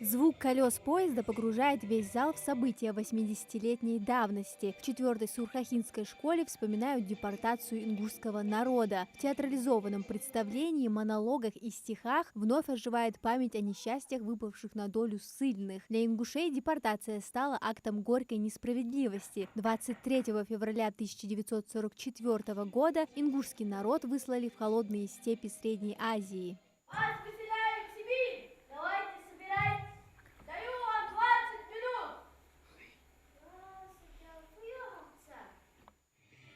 Звук колес поезда погружает весь зал в события 80-летней давности. В 4-й Сурхахинской школе вспоминают депортацию ингушского народа. В театрализованном представлении, монологах и стихах вновь оживает память о несчастьях, выпавших на долю ссыльных. Для ингушей депортация стала актом горькой несправедливости. 23 февраля 1944 года ингушский народ выслали в холодные степи Средней Азии. Вас выселяют в Сибирь! Давайте собирайтесь! Даю вам 20 минут!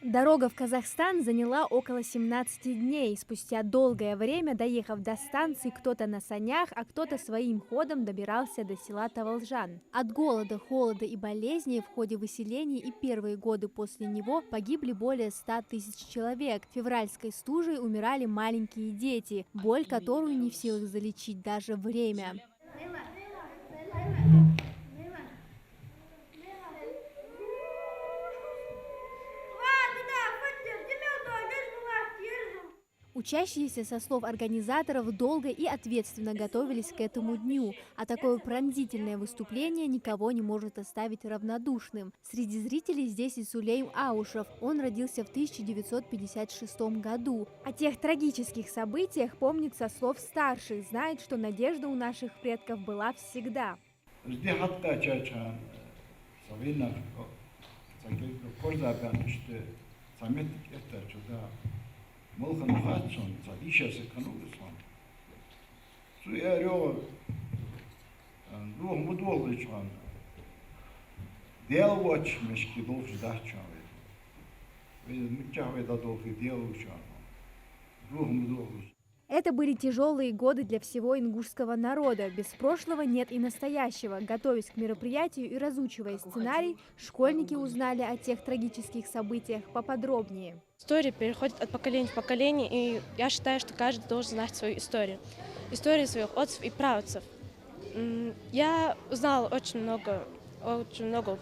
Дорога в Казахстан заняла около 17 дней. Спустя долгое время, доехав до станции, кто-то на санях, а кто-то своим ходом добирался до села Таволжан. От голода, холода и болезней в ходе выселения и первые годы после него погибли более 100 тысяч человек. Февральской стужей умирали маленькие дети, боль которую не в силах залечить даже время. Учащиеся, со слов организаторов, долго и ответственно готовились к этому дню, а такое пронзительное выступление никого не может оставить равнодушным. Среди зрителей здесь и Сулейм Аушев. Он родился в 1956 году. О тех трагических событиях помнит со слов старших, знает, что надежда у наших предков была всегда. Это были тяжелые годы для всего ингушского народа. Без прошлого нет и настоящего. Готовясь к мероприятию и разучивая сценарий, школьники узнали о тех трагических событиях поподробнее. История переходит от поколения в поколение, и я считаю, что каждый должен знать свою историю. Историю своих отцев и праотцев. Я узнала очень много,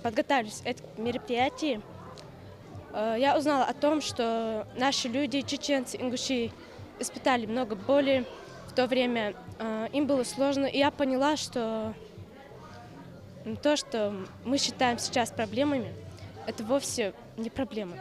подготовилась к этому мероприятию. Я узнала о том, что наши люди, чеченцы, ингуши, испытали много боли в то время. Им было сложно, и я поняла, что то, что мы считаем сейчас проблемами, это вовсе не проблема.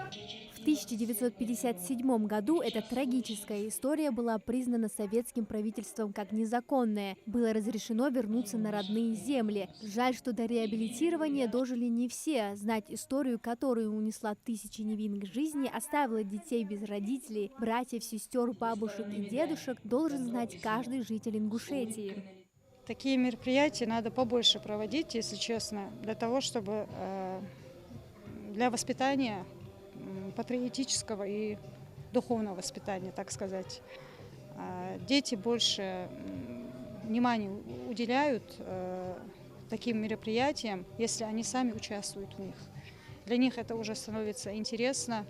В 1957 году эта трагическая история была признана советским правительством как незаконная. Было разрешено вернуться на родные земли. Жаль, что до реабилитирования дожили не все. Знать историю, которую унесла тысячи невинных жизней, оставила детей без родителей, братьев, сестер, бабушек и дедушек, должен знать каждый житель Ингушетии. Такие мероприятия надо побольше проводить, если честно, для того, чтобы для воспитания патриотического и духовного воспитания, так сказать. Дети больше внимания уделяют таким мероприятиям, если они сами участвуют в них. Для них это уже становится интересно.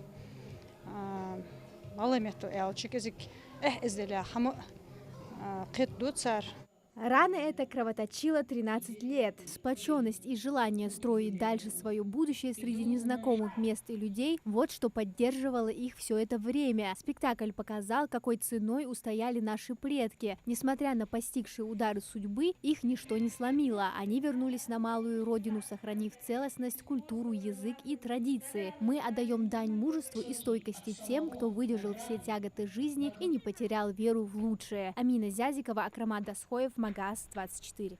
Рана эта кровоточила 13 лет. Сплоченность и желание строить дальше свое будущее среди незнакомых мест и людей – вот что поддерживало их все это время. Спектакль показал, какой ценой устояли наши предки. Несмотря на постигшие удары судьбы, их ничто не сломило. Они вернулись на малую родину, сохранив целостность, культуру, язык и традиции. Мы отдаем дань мужеству и стойкости тем, кто выдержал все тяготы жизни и не потерял веру в лучшее. Амина Зязикова, Акрамат Дасхоев, Магаз 24.